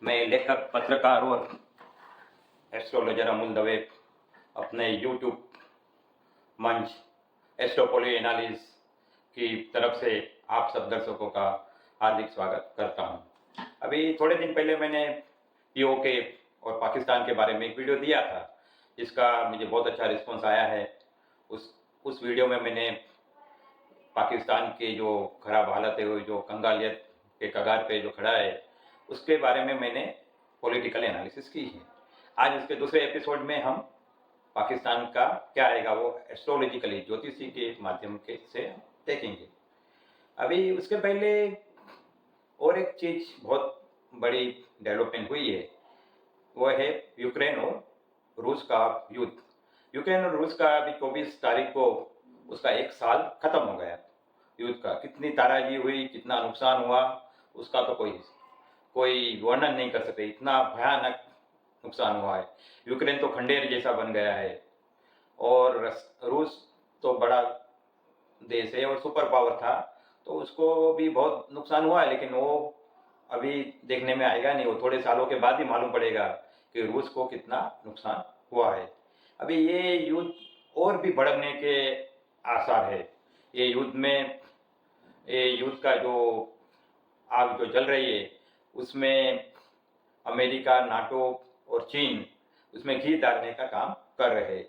मैं लेखक, पत्रकार और एस्ट्रोलॉजर अमूल दवे अपने यूट्यूब मंच एस्ट्रोपोली एनालिस की तरफ से आप सब दर्शकों का हार्दिक स्वागत करता हूं। अभी थोड़े दिन पहले मैंने पीओके और पाकिस्तान के बारे में एक वीडियो दिया था, जिसका मुझे बहुत अच्छा रिस्पॉन्स आया है। उस वीडियो में मैंने पाकिस्तान के जो खराब हालत है, वो जो कंगालियत के कगार पे जो खड़ा है, उसके बारे में मैंने पॉलिटिकल एनालिसिस की है। आज इसके दूसरे एपिसोड में हम पाकिस्तान का क्या आएगा वो एस्ट्रोलॉजिकली ज्योतिषी के माध्यम के से देखेंगे। अभी उसके पहले और एक चीज बहुत बड़ी डेवलपमेंट हुई है, वो है यूक्रेन और रूस का युद्ध। यूक्रेन और रूस का अभी 24 तारीख को उसका एक साल खत्म हो गया युद्ध का। कितनी ताराजी हुई, कितना नुकसान हुआ, उसका तो कोई वर्णन नहीं कर सकते। इतना भयानक नुकसान हुआ है। यूक्रेन तो खंडेर जैसा बन गया है और रूस तो बड़ा देश है और सुपर पावर था, तो उसको भी बहुत नुकसान हुआ है। लेकिन वो अभी देखने में आएगा नहीं, वो थोड़े सालों के बाद ही मालूम पड़ेगा कि रूस को कितना नुकसान हुआ है। अभी ये युद्ध और भी भड़कने के आसार है। ये युद्ध का जो आग जो जल रही है, उसमें अमेरिका, नाटो और चीन उसमें घी डालने का काम कर रहे हैं।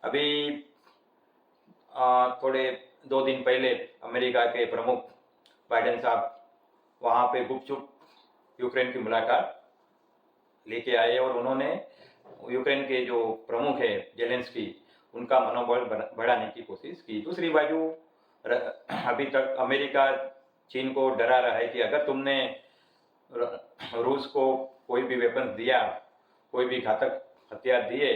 अभी थोड़े 2 दिन पहले अमेरिका के प्रमुख बाइडेन साहब वहाँ पे गुपचुप यूक्रेन की मुलाकात लेके आए और उन्होंने यूक्रेन के जो प्रमुख है जेलेंस्की, उनका मनोबल बढ़ाने की कोशिश की। दूसरी बाजू अभी तक अमेरिका चीन को डरा रहा है कि अगर तुमने रूस को कोई भी वेपन दिया, कोई भी घातक हथियार दिए,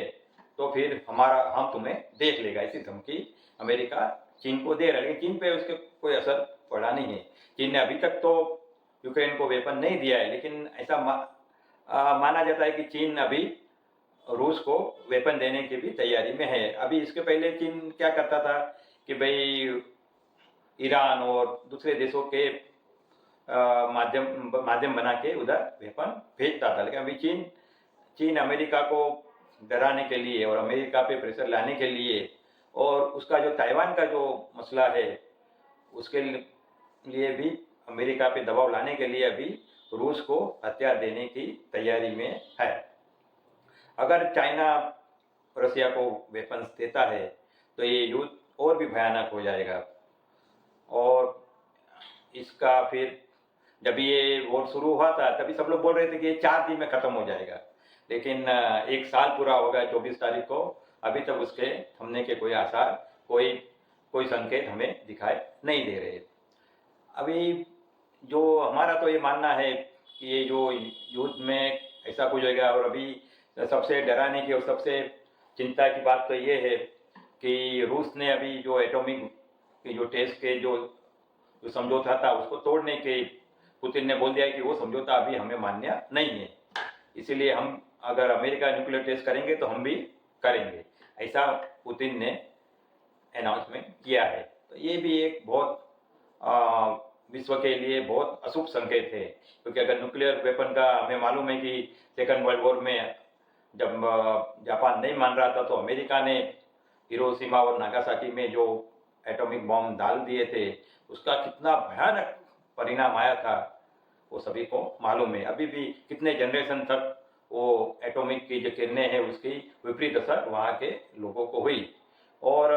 तो फिर हम तुम्हें देख लेगा, ऐसी धमकी अमेरिका चीन को दे रहा है। लेकिन चीन पे उसके कोई असर पड़ा नहीं है। चीन ने अभी तक तो यूक्रेन को वेपन नहीं दिया है, लेकिन ऐसा माना जाता है कि चीन अभी रूस को वेपन देने की भी तैयारी में है। अभी इसके पहले चीन क्या करता था कि भाई ईरान और दूसरे देशों के माध्यम बना के उधर वेपन भेजता था। लेकिन अभी चीन अमेरिका को डराने के लिए और अमेरिका पे प्रेशर लाने के लिए और उसका जो ताइवान का जो मसला है, उसके लिए भी अमेरिका पे दबाव लाने के लिए अभी रूस को हथियार देने की तैयारी में है। अगर चाइना रसिया को वेपन्स देता है तो ये युद्ध और भी भयानक हो जाएगा। और इसका फिर जब ये वॉर शुरू हुआ था, तभी सब लोग बोल रहे थे कि ये 4 दिन में खत्म हो जाएगा, लेकिन एक साल पूरा हो गया 24 तारीख को, अभी तक उसके थमने के कोई आसार, कोई संकेत हमें दिखाई नहीं दे रहे। अभी जो हमारा तो ये मानना है कि ये जो युद्ध में ऐसा कुछ होगा। और अभी सबसे डराने की और सबसे चिंता की बात तो ये है कि रूस ने अभी जो एटॉमिक की जो टेस्ट के जो समझौता था, उसको तोड़ने के पुतिन ने बोल दिया कि वो समझौता अभी हमें मान्य नहीं है। इसीलिए हम अगर अमेरिका न्यूक्लियर टेस्ट करेंगे तो हम भी करेंगे, ऐसा पुतिन ने अनाउंसमेंट किया है। तो ये भी एक बहुत विश्व के लिए बहुत अशुभ संकेत है, क्योंकि अगर न्यूक्लियर वेपन का हमें मालूम है कि सेकंड वर्ल्ड वॉर में जब जापान नहीं मान रहा था, तो अमेरिका ने हिरोशिमा और नागासाकी में जो एटॉमिक बॉम्ब डाल दिए थे, उसका कितना भयानक परिणाम आया था वो सभी को मालूम है। अभी भी कितने जनरेशन तक वो एटॉमिक की जो किरणें हैं, उसकी विपरीत असर वहाँ के लोगों को हुई। और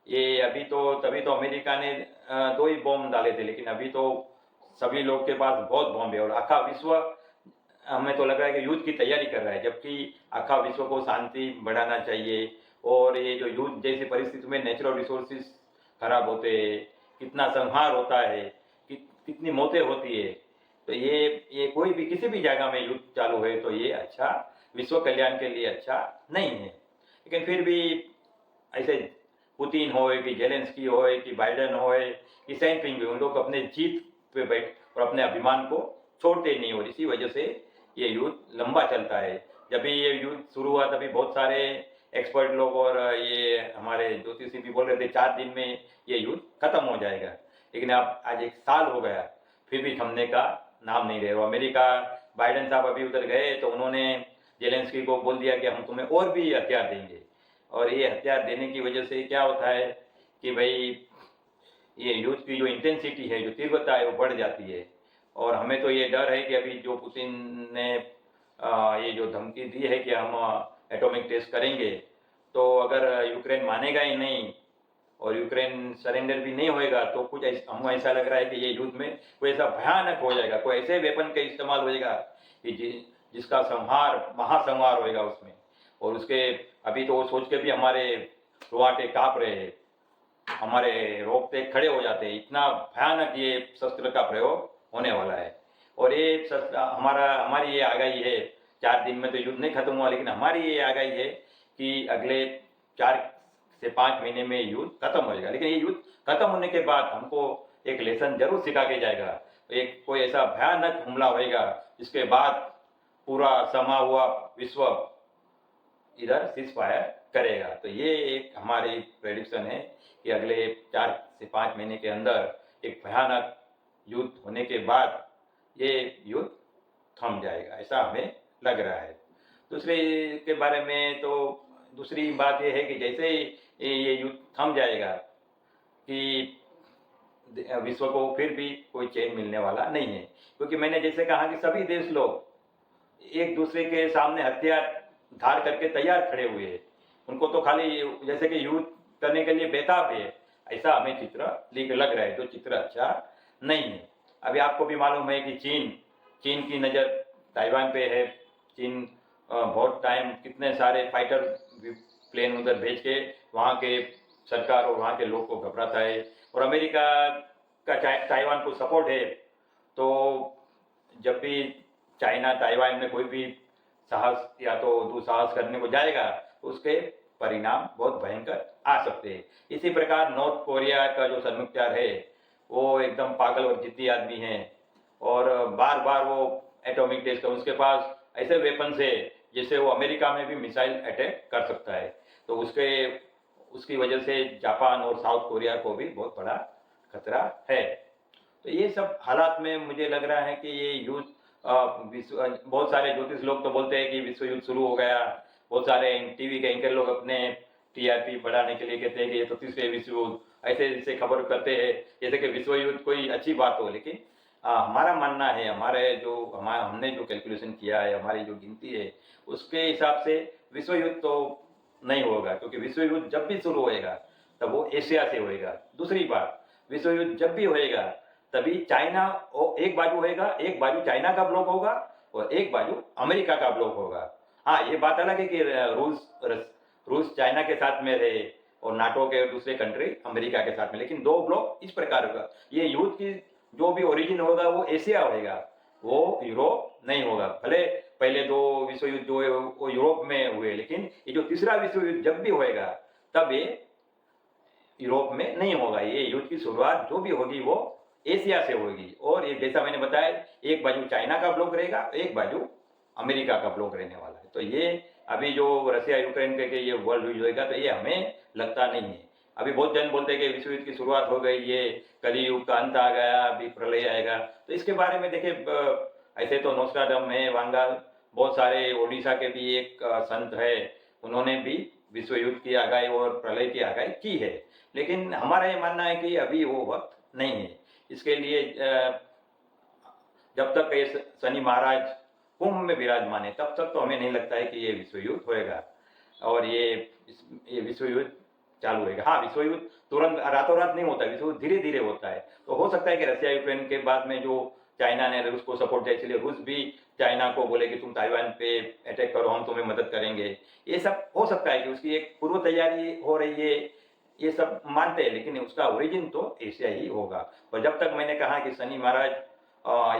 ये अभी तो तभी तो अमेरिका ने 2 ही बॉम्ब डाले थे, लेकिन अभी तो सभी लोग के पास बहुत बॉम्ब है और आखा विश्व, हमें तो लग रहा है कि युद्ध की तैयारी कर रहा है, जबकि आखा विश्व को शांति बढ़ाना चाहिए। और ये जो युद्ध जैसी परिस्थिति में नेचुरल रिसोर्सेज खराब होते हैं, कितना संहार होता है, कितनी मौतें होती है, तो ये कोई भी किसी भी जगह में युद्ध चालू है तो ये अच्छा, विश्व कल्याण के लिए अच्छा नहीं है। लेकिन फिर भी ऐसे पुतिन हो कि जेलेंस्की हो कि बाइडेन हो कि सैनपिंग भी, उन लोग अपने जीत पे बैठ और अपने अभिमान को छोड़ते नहीं, और इसी वजह से ये युद्ध लंबा चलता है। जब भी ये युद्ध शुरू हुआ तभी बहुत सारे एक्सपर्ट लोग और ये हमारे ज्योतिषी भी बोल रहे थे 4 दिन में ये युद्ध खत्म हो जाएगा। लेकिन अब आज 1 साल हो गया, फिर भी थमने का नाम नहीं ले रहा। अमेरिका बाइडेन साहब अभी उधर गए तो उन्होंने जेलेंस्की को बोल दिया कि हम तुम्हें और भी हथियार देंगे। और ये हथियार देने की वजह से क्या होता है कि भाई ये युद्ध की जो इंटेंसिटी है, जो तीव्रता है, वो बढ़ जाती है। और हमें तो ये डर है कि अभी जो पुतिन ने ये जो धमकी दी है कि हम एटॉमिक टेस्ट करेंगे, तो अगर यूक्रेन मानेगा ही नहीं और यूक्रेन सरेंडर भी नहीं होएगा तो कुछ हम ऐसा लग रहा है कि ये युद्ध में कोई ऐसा भयानक हो जाएगा, कोई ऐसे वेपन का इस्तेमाल हो जाएगा कि जिसका संहार महासंहार होएगा उसमें। और उसके अभी तो वो सोच के भी हमारे रुआटे काँप रहे हैं, हमारे रोकते खड़े हो जाते हैं, इतना भयानक ये शस्त्र का प्रयोग होने वाला है। और ये हमारी ये आगाही है, 4 दिन में तो युद्ध नहीं खत्म हुआ, लेकिन हमारी ये आगाही है कि अगले 4 से 5 महीने में युद्ध खत्म हो जाएगा। लेकिन ये युद्ध खत्म होने के बाद हमको एक लेसन जरूर सिखा के जाएगा। एक कोई ऐसा भयानक हमला होएगा जिसके बाद पूरा समा हुआ विश्व इधर सीज फायर करेगा। तो ये एक हमारी प्रेडिक्शन है कि अगले 4 से 5 महीने के अंदर एक भयानक युद्ध होने के बाद ये युद्ध थम जाएगा, ऐसा हमें लग रहा है। दूसरे के बारे में तो दूसरी बात ये है कि जैसे ही ये युद्ध थम जाएगा कि विश्व को फिर भी कोई चैन मिलने वाला नहीं है। क्योंकि मैंने जैसे कहा कि सभी देश लोग एक दूसरे के सामने हथियार धार करके तैयार खड़े हुए हैं। उनको तो खाली जैसे कि युद्ध करने के लिए बेताब है, ऐसा हमें चित्र लग रहा है, जो चित्र अच्छा नहीं है। अभी आपको भी मालूम है कि चीन की नज़र ताइवान पे है। चीन बहुत टाइम कितने सारे फाइटर प्लेन उधर भेज के वहाँ के सरकार और वहाँ के लोग को घबराता है। और अमेरिका का ताइवान को सपोर्ट है। तो जब भी चाइना ताइवान में कोई भी साहस या तो दुस्साहस करने को जाएगा तो उसके परिणाम बहुत भयंकर आ सकते हैं। इसी प्रकार नॉर्थ कोरिया का जो सन्मुखत्यार है वो एकदम पागल और जिद्दी आदमी है और बार बार वो एटॉमिक टेस्ट कर, उसके पास ऐसे वेपन्स है जिससे वो अमेरिका में भी मिसाइल अटैक कर सकता है। तो उसकी वजह से जापान और साउथ कोरिया को भी बहुत बड़ा खतरा है। तो ये सब हालात में मुझे लग रहा है कि ये युद्ध बहुत सारे ज्योतिष लोग तो बोलते हैं कि विश्व युद्ध शुरू हो गया। बहुत सारे टीवी के एंकर लोग अपने टीआरपी बढ़ाने के लिए कहते हैं कि ये तो तीसरे विश्व युद्ध, ऐसे खबर करते हैं जैसे कि विश्व युद्ध कोई अच्छी बात हो। लेकिन हमारा मानना है, हमने जो कैलकुलेशन किया है, हमारी जो गिनती है, उसके हिसाब से विश्व युद्ध तो नहीं होगा। क्योंकि विश्व युद्ध जब भी शुरू होएगा तब वो एशिया से होएगा। दूसरी बात, विश्व युद्ध जब भी होएगा तभी चाइना एक बाजू होएगा, एक बाजू चाइना का ब्लॉक होगा और एक बाजू अमेरिका का ब्लॉक होगा। हाँ, ये बात अलग है कि रूस चाइना के साथ में रहे और नाटो के दूसरे कंट्री अमेरिका के साथ में, लेकिन दो ब्लॉक इस प्रकार होगा। ये युद्ध की जो भी ओरिजिन होगा वो एशिया होगा, वो यूरोप नहीं होगा। भले पहले 2 विश्व युद्ध जो है वो यूरोप में हुए, लेकिन ये जो तीसरा विश्व युद्ध जब भी होएगा तब ये यूरोप में नहीं होगा। ये युद्ध की शुरुआत जो भी होगी वो एशिया से होगी। और ये जैसा मैंने बताया, एक बाजू चाइना का ब्लॉक रहेगा, एक बाजू अमेरिका का ब्लॉक रहने वाला है। तो ये अभी जो रशिया यूक्रेन के ये वर्ल्ड युद्ध होगा तो ये हमें लगता नहीं है। अभी बहुत जन बोलते हैं कि विश्व युद्ध की शुरुआत हो गई, ये कली युग का अंत आ गया, अभी प्रलय आएगा। तो इसके बारे में देखिए, ऐसे तो नोस्ट्राडम है, वांगा, बहुत सारे ओडिशा के भी एक संत है, उन्होंने भी विश्व युद्ध की आगाही और प्रलय की आगाही की है। लेकिन हमारा ये मानना है कि अभी वो वक्त नहीं है। इसके लिए जब तक ये शनि महाराज कुंभ में विराजमान है तब तक तो हमें नहीं लगता है कि ये विश्व युद्ध होएगा और ये विश्व युद्ध चालू होएगा। हाँ, विश्व युद्ध तुरंत रातों रात नहीं होता, विश्व युद्ध धीरे धीरे होता है। तो हो सकता है कि रशिया यूक्रेन के बाद में जो चाइना ने रूस को सपोर्ट किया, इसलिए रूस भी चाइना को बोले कि तुम ताइवान पे अटैक करो, हम तुम्हें मदद करेंगे। ये सब हो सकता है कि उसकी एक पूर्व तैयारी हो रही है, ये सब मानते हैं, लेकिन उसका ओरिजिन तो एशिया ही होगा। और जब तक मैंने कहा कि शनि महाराज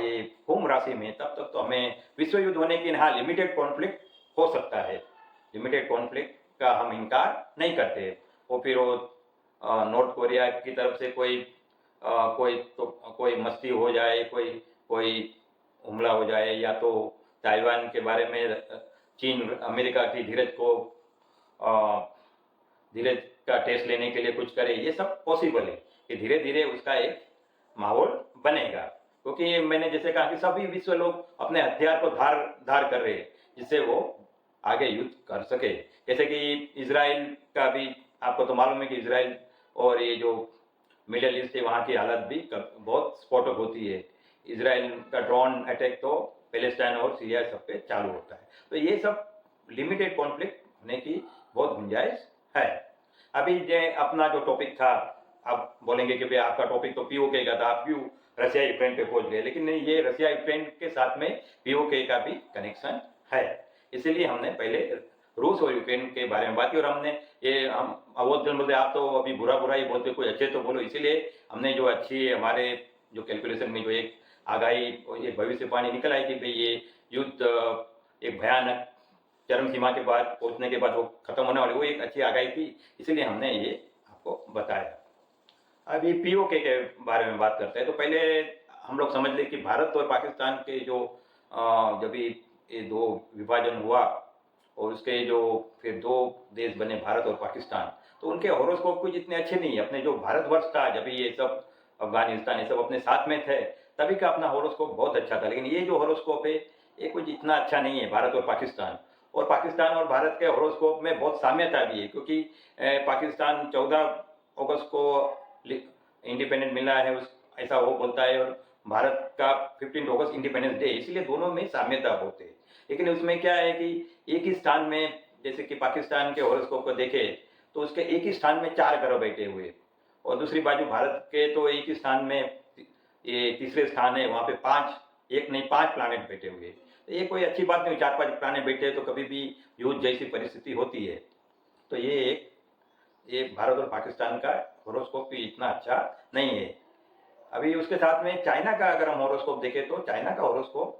ये कुंभ राशि में, तब तक तो हमें विश्व युद्ध होने की, हाँ, लिमिटेड कॉन्फ्लिक्ट हो सकता है। लिमिटेड कॉन्फ्लिक्ट का हम इनकार नहीं करते। वो फिर नॉर्थ कोरिया की तरफ से कोई मस्ती हो जाए, कोई हमला हो जाए, या तो ताइवान के बारे में चीन अमेरिका की धीरज का टेस्ट लेने के लिए कुछ करे, ये सब पॉसिबल है कि धीरे धीरे उसका एक माहौल बनेगा। क्योंकि मैंने जैसे कहा कि सभी विश्व लोग अपने हथियार को धार धार कर रहे हैं, जिससे वो आगे युद्ध कर सके। जैसे कि इज़राइल का भी आपको तो मालूम है कि इज़राइल और ये जो मिडल ईस्ट है, वहाँ की हालत भी बहुत स्फोटक होती है। इज़राइल का ड्रोन अटैक तो पैलेस्टाइन और सीरिया सब पे चालू होता है। तो ये सब लिमिटेड कॉन्फ्लिक्ट होने की बहुत गुंजाइश है। अभी जे अपना जो टॉपिक था, आप बोलेंगे कि भाई आपका टॉपिक तो पीओके का था, आप क्यों रशिया यूक्रेन पे पहुंच गए? लेकिन नहीं, ये रशिया यूक्रेन के साथ में पीओके का भी कनेक्शन है। इसीलिए हमने पहले रूस और यूक्रेन के बारे में बात की, और हमने ये हम बहुत जन बोलते आप तो अभी बुरा बुरा ही बोलते, कोई अच्छे तो बोलो। इसीलिए हमने जो अच्छी हमारे जो कैलकुलेशन में जो एक आगाही, एक भविष्यवाणी निकल आई कि भाई ये युद्ध एक भयानक चरम सीमा के बाद पहुंचने के बाद वो खत्म होने वाली, वो एक अच्छी आगाही थी। इसीलिए हमने ये आपको बताया। अभी पीओके के बारे में बात करते हैं, तो पहले हम लोग समझ लें कि भारत और पाकिस्तान के जो जब ये दो विभाजन हुआ और उसके जो फिर दो देश बने भारत और पाकिस्तान, तो उनके हॉरोस्कोप कुछ इतने अच्छे नहीं है। अपने जो भारतवर्ष था, जब ये सब अफगानिस्तान ये सब अपने साथ में थे, तभी का अपना हॉरोस्कोप बहुत अच्छा था। लेकिन ये जो हॉरोस्कोप है, ये कुछ इतना अच्छा नहीं है भारत और पाकिस्तान। और पाकिस्तान और भारत के हॉरोस्कोप में बहुत साम्यता भी है, क्योंकि पाकिस्तान 14 अगस्त को इंडिपेंडेंट मिला है, उस ऐसा वो बोलता है, और भारत का 15 अगस्त इंडिपेंडेंस डे, इसलिए दोनों में साम्यता होती है। लेकिन उसमें क्या है कि एक ही स्थान में, जैसे कि पाकिस्तान के हॉरोस्कोप को देखे तो उसके एक ही स्थान में 4 ग्रह बैठे हुए, और दूसरी बाजू भारत के तो एक ही स्थान में, ये तीसरे स्थान है, वहाँ पे 5, एक नहीं 5 प्लानेट बैठे हुए। तो ये कोई अच्छी बात नहीं, 4-5 प्लानेट बैठे तो कभी भी युद्ध जैसी परिस्थिति होती है। तो ये भारत और पाकिस्तान का हॉरोस्कोप भी इतना अच्छा नहीं है। अभी उसके साथ में चाइना का अगर हम हॉरोस्कोप देखें तो चाइना का हॉरोस्कोप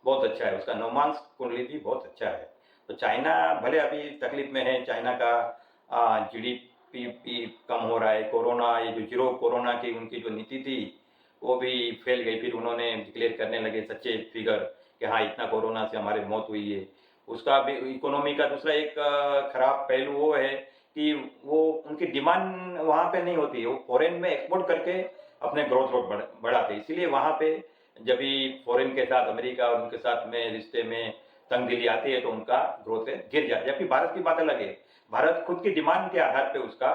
बहुत अच्छा है, उसका नवमांश कुंडली भी बहुत अच्छा है। तो चाइना भले अभी तकलीफ में है, चाइना का जीडीपी भी कम हो रहा है, कोरोना, ये जो जीरो कोरोना की उनकी जो नीति थी वो भी फैल गई। फिर उन्होंने डिक्लेयर करने लगे सच्चे फिगर कि हाँ इतना कोरोना से हमारी मौत हुई है। उसका भी इकोनॉमी का दूसरा एक खराब पहलू वो है कि वो उनकी डिमांड वहाँ पे नहीं होती है, वो फॉरेन में एक्सपोर्ट करके अपने ग्रोथ रेट बढ़ाते, इसीलिए वहाँ पे जब भी फॉरेन के साथ अमेरिका और उनके साथ में रिश्ते में तंगदिली आती है तो उनका ग्रोथ रेट गिर जाता है। जबकि भारत की बात अलग है, भारत खुद की डिमांड के आधार पे उसका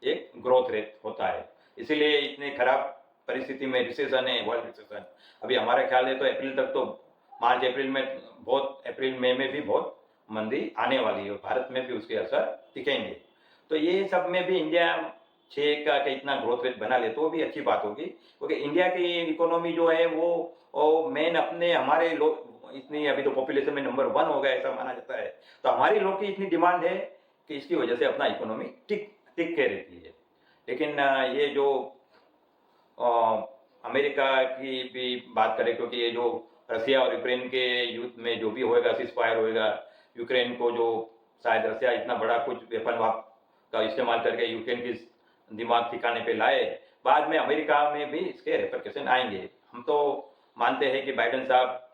एक ग्रोथ रेट होता है। इसीलिए इतने खराब परिस्थिति में रिसेशन है, वर्ल्ड रिसेशन अभी हमारे ख्याल है तो अप्रैल तक, तो मार्च अप्रैल में बहुत, अप्रैल मई में भी बहुत मंदी आने वाली है, और भारत में भी उसके असर दिखेंगे। तो ये सब में भी इंडिया 6 का इतना ग्रोथ रेट बना ले तो भी अच्छी बात होगी, क्योंकि इंडिया की इकोनॉमी जो है वो मेन अपने हमारे लोग इतनी, अभी तो पॉपुलेशन में नंबर 1 हो गया ऐसा माना जाता है। तो हमारी लोग की इतनी डिमांड है कि इसकी वजह से अपना इकोनॉमी टिक टिक के रहती है। लेकिन ये जो अमेरिका की भी बात करें, क्योंकि ये जो रसिया और यूक्रेन के युद्ध में जो भी होएगा, सीज फायर होएगा, यूक्रेन को जो शायद रसिया इतना बड़ा कुछ वेपन का इस्तेमाल करके यूक्रेन की दिमाग ठिकाने पे लाए, बाद में अमेरिका में भी इसके रेपरकशन आएंगे। हम तो मानते हैं कि बाइडेन साहब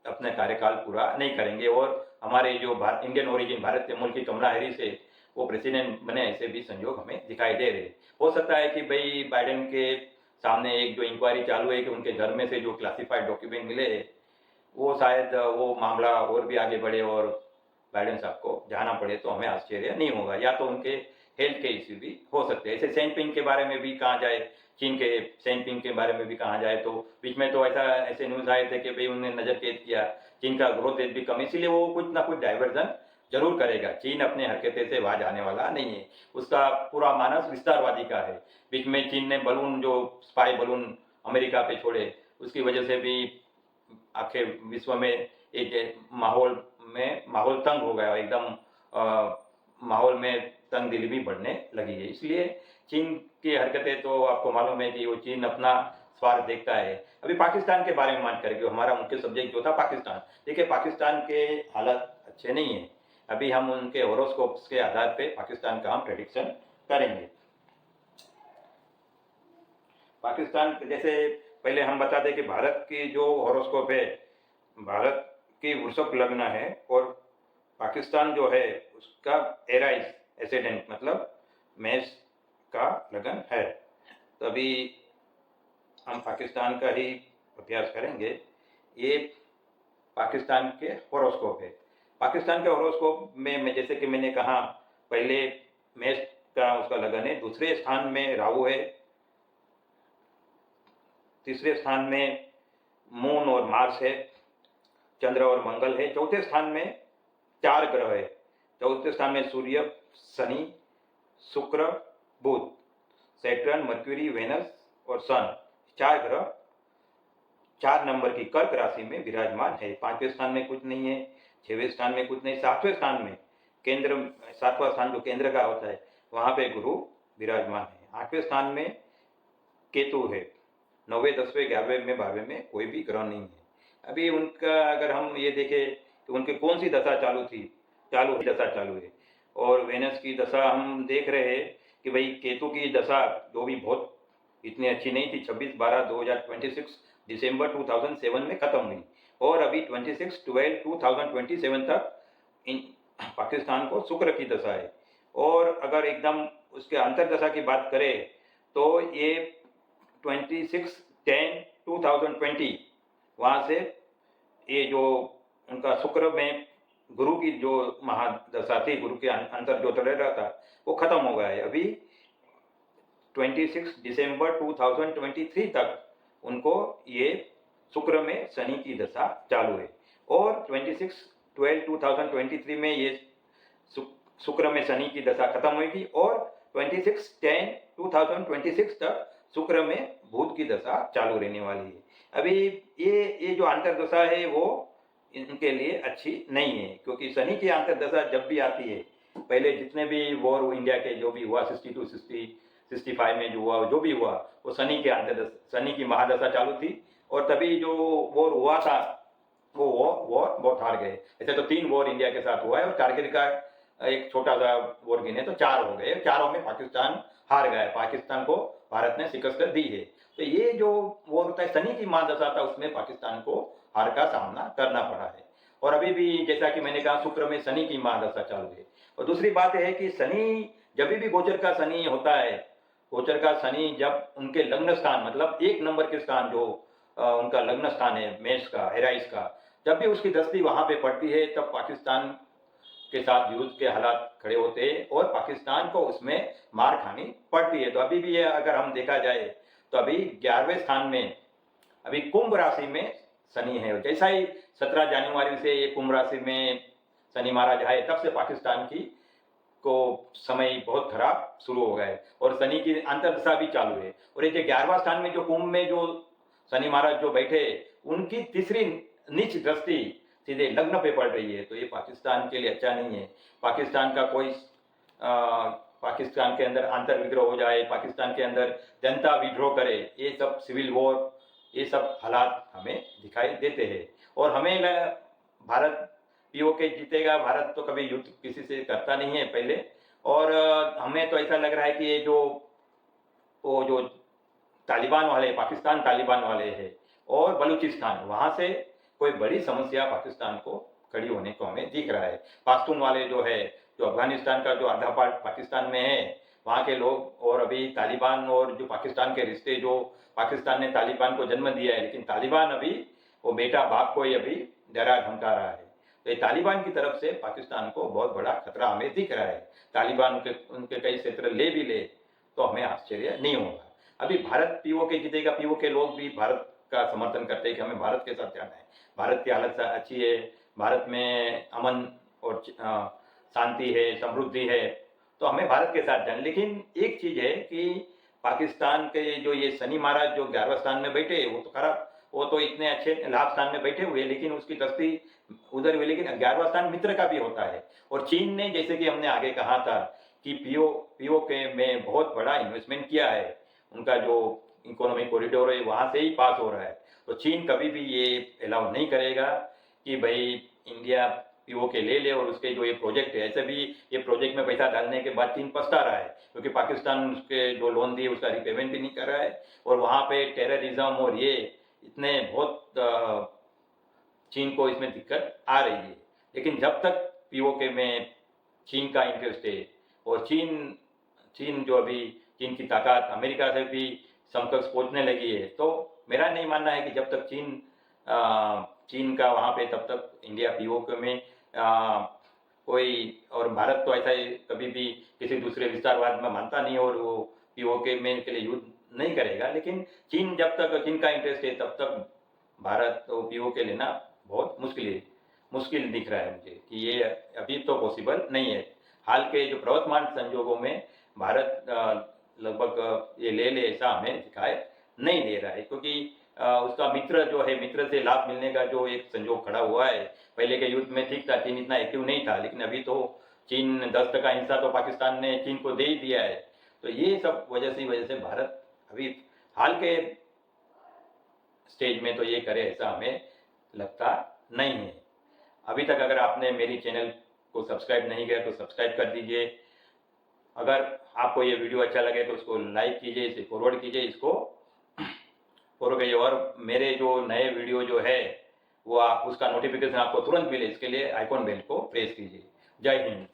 अपने कार्यकाल पूरा नहीं करेंगे, और हमारे जो इंडियन ओरिजिन भारत के मूल की कमला हैरिस है वो प्रेसिडेंट बने, ऐसे भी संयोग हमें दिखाई दे रहे। हो सकता है कि भाई बाइडेन के सामने एक जो इंक्वायरी चालू है कि उनके घर में से जो क्लासिफाइड डॉक्यूमेंट मिले वो शायद वो मामला और भी आगे बढ़े और बाइडेन साहब को जाना पड़े, तो हमें आश्चर्य नहीं होगा। या तो उनके हेल्थ के इश्यू भी हो सकते हैं। ऐसे सेंपिंग के बारे में भी कहा जाए, चीन के सेंपिंग के बारे में भी कहा जाए, तो बीच में तो ऐसे न्यूज आए थे कि भाई उन्होंने नजर कैद किया, चीन का ग्रोथ रेट भी कम, इसीलिए वो कुछ ना कुछ डाइवर्जन जरूर करेगा। चीन अपने हरकतें से वहां जाने वाला नहीं है, उसका पूरा मानस विस्तारवादी का है। बीच में चीन ने बलून, जो स्पाई बलून अमेरिका पे छोड़े, उसकी वजह से भी आखिर विश्व में एक माहौल तंग हो गया एकदम, माहौल में तंगदिली भी बढ़ने लगी है। इसलिए चीन की हरकतें तो आपको मालूम है कि वो चीन अपना स्वार्थ देखता है। अभी पाकिस्तान के बारे में बात करेंगे, हमारा मुख्य सब्जेक्ट जो था पाकिस्तान। देखिए पाकिस्तान के हालत अच्छे नहीं है। अभी हम उनके हॉरोस्कोप्स के आधार पे पाकिस्तान का हम प्रेडिक्शन करेंगे। पाकिस्तान जैसे पहले हम बता दें कि भारत की जो हॉरोस्कोप है, भारत की वृषभ लग्न है, और पाकिस्तान जो है उसका एराइस एसेडेंट मतलब मेष का लगन है। तो अभी हम पाकिस्तान का ही अभ्यास करेंगे, ये पाकिस्तान के हॉरोस्कोप है। पाकिस्तान के हॉरोस्कोप में मैं जैसे कि मैंने कहा पहले मेष का उसका लगन है, दूसरे स्थान में राहु है, तीसरे स्थान में मून और मार्स है, चंद्र और मंगल है, चौथे स्थान में 4 ग्रह है। चौथे स्थान में सूर्य, शनि, शुक्र, बुध, सैटर्न, मर्क्यूरी, वेनस और सन, 4 ग्रह 4 नंबर की कर्क राशि में विराजमान है। 5वें स्थान में कुछ नहीं है, 6वें स्थान में कुछ नहीं, 7वें स्थान में केंद्र, 7वां स्थान जो केंद्र का होता है वहां पे गुरु विराजमान है। 8वें स्थान में केतु है, 9वें, 10वें, 11वें में 12वें में कोई भी ग्रह नहीं है। अभी उनका अगर हम ये देखें तो उनकी कौन सी दशा चालू है, और वेनस की दशा हम देख रहे हैं कि भाई केतु की दशा जो भी बहुत इतनी अच्छी नहीं थी, 26/12/2026 दिसंबर 2007 में खत्म हुई, और अभी 26/12/2027 तक इन पाकिस्तान को शुक्र की दशा है। और अगर एकदम उसके अंतरदशा की बात करें तो ये 26/10/2020 वहाँ से ये जो उनका शुक्र में गुरु की जो महादशा थी, गुरु के अंतर जो चल रहा था वो खत्म हो गया है। अभी 26 दिसंबर 2023 तक उनको ये शुक्र में शनि की दशा चालू है, और 26/12/2023 में ये शुक्र में शनि की दशा खत्म होगी, और 26/10/2026 तक शुक्र में बुध की दशा चालू रहने वाली है। अभी ये जो अंतरदशा है वो इनके लिए अच्छी नहीं है, क्योंकि शनि की अंतरदशा जब भी आती है, पहले जितने भी वॉर इंडिया के जो भी हुआ 62, 65 में जो भी हुआ वो शनि की महादशा चालू थी, और तभी जो वॉर हुआ था वो वॉर बहुत हार गए। ऐसे तो 3 वॉर इंडिया के साथ हुआ है, और कारगिल का एक छोटा सा वॉर गिने तो 4 हो गए, 4 में पाकिस्तान हार गया, पाकिस्तान को भारत ने शिकस्त दी है। तो ये जो वॉर होता है शनि की महादशा था, उसमें पाकिस्तान को हार का सामना करना पड़ा है। और अभी भी जैसा कि मैंने कहा शुक्र में शनि की महादशा चालू है। और दूसरी बात है कि शनि जब भी गोचर का शनि होता है, गोचर का शनि जब उनके लग्न स्थान मतलब 1 नंबर के स्थान जो उनका लग्न स्थान है मेष का, एराइस का, जब भी उसकी दृष्टि वहां पे पड़ती है तब पाकिस्तान के साथ युद्ध के हालात खड़े होते हैं, और पाकिस्तान को उसमें मार खानी पड़ती है। तो अभी भी अगर हम देखा जाए तो अभी 11वें स्थान में अभी कुंभ राशि में शनि है। जैसा ही 17 जनवरी से ये कुंभ राशि में शनि महाराज आए, तब से पाकिस्तान की को समय बहुत खराब शुरू हो गए, और शनि की अंतर्दशा भी चालू है। और ये 11वां स्थान में जो कुंभ में जो शनि महाराज जो बैठे, उनकी तीसरी नीच दृष्टि सीधे लग्न पे पड़ रही है। तो ये पाकिस्तान के लिए अच्छा नहीं है। पाकिस्तान का कोई पाकिस्तान के अंदर आंतर विद्रोह हो जाए, पाकिस्तान के अंदर जनता विद्रोह करे, ये सब सिविल वॉर, ये सब हालात हमें दिखाई देते हैं। और हमें भारत पीओके जीतेगा, भारत तो कभी युद्ध किसी से करता नहीं है पहले, और हमें तो ऐसा लग रहा है कि ये जो तालिबान वाले, पाकिस्तान तालिबान वाले हैं, और बलूचिस्तान, वहां से कोई बड़ी समस्या पाकिस्तान को खड़ी होने को हमें दिख रहा है। पाख्तून वाले जो है, जो अफगानिस्तान का जो आधा पार्ट पाकिस्तान में है, वहाँ के लोग, और अभी तालिबान और जो पाकिस्तान के रिश्ते, जो पाकिस्तान ने तालिबान को जन्म दिया है, लेकिन तालिबान अभी वो बेटा बाप को ही अभी डरा धमका रहा है। तो ये तालिबान की तरफ से पाकिस्तान को बहुत बड़ा खतरा हमें दिख रहा है। तालिबान उनके कई क्षेत्र ले भी ले तो हमें आश्चर्य नहीं होगा। अभी भारत पीओके जीतेगा, पीओके लोग भी भारत का समर्थन करते हैं कि हमें भारत के साथ जाना है, भारत की हालत अच्छी है, भारत में अमन और शांति है, समृद्धि है, तो हमें भारत के साथ जाना। लेकिन एक चीज है कि पाकिस्तान के जो ये शनि महाराज जो 11वें स्थान में बैठे, वो तो खराब, वो तो इतने अच्छे लाभ स्थान में बैठे हुए, लेकिन उसकी दृष्टि उधर हुई। लेकिन 11वां स्थान मित्र का भी होता है, और चीन ने, जैसे कि हमने आगे कहा था कि पीओके में बहुत बड़ा इन्वेस्टमेंट किया है, उनका जो इकोनॉमिक कॉरिडोर है वहां से ही पास हो रहा है। तो चीन कभी भी ये अलाउ नहीं करेगा कि भाई इंडिया पीओके ले ले, और उसके जो ये प्रोजेक्ट है, ऐसे भी ये प्रोजेक्ट में पैसा डालने के बाद चीन पछता रहा है, क्योंकि पाकिस्तान उसके जो लोन दिए उसका रिपेमेंट भी नहीं कर रहा है, और वहाँ पे टेररिज्म और ये इतने बहुत चीन को इसमें दिक्कत आ रही है। लेकिन जब तक पीओके में चीन का इंटरेस्ट है, और चीन जो अभी चीन की ताकत अमेरिका से भी समकक्ष पहुंचने लगी है, तो मेरा नहीं मानना है कि जब तक चीन का वहाँ पे, तब तक इंडिया पीओके में कोई, और भारत तो ऐसा ही कभी भी किसी दूसरे विस्तारवाद में मानता नहीं और वो पीओके में के लिए युद्ध नहीं करेगा। लेकिन जब तक चीन का इंटरेस्ट है तब तक भारत तो पीओके लेना बहुत मुश्किल दिख रहा है मुझे कि ये अभी तो पॉसिबल नहीं है। हाल के जो प्रवर्तमान संजोगों में भारत लगभग ये ले ऐसा हमें दिखाई नहीं दे रहा है, क्योंकि उसका मित्र जो है, मित्र से लाभ मिलने का जो एक संजोग खड़ा हुआ है। पहले के युद्ध में ठीक था, चीन इतना एक्टिव नहीं था, लेकिन अभी तो चीन 10% हिस्सा तो पाकिस्तान ने चीन को दे ही दिया है। तो ये सब वजह से भारत अभी हाल के स्टेज में तो ये करे ऐसा हमें लगता नहीं है। अभी तक अगर आपने मेरी चैनल को सब्सक्राइब नहीं किया तो सब्सक्राइब कर दीजिए। अगर आपको ये वीडियो अच्छा लगे तो उसको लाइक कीजिए, इसे फॉरवर्ड कीजिए, इसको फॉरवर्ड कीजिए, और मेरे जो नए वीडियो जो है वो उसका नोटिफिकेशन आपको तुरंत मिले, इसके लिए आइकॉन बेल को प्रेस कीजिए। जय हिंद।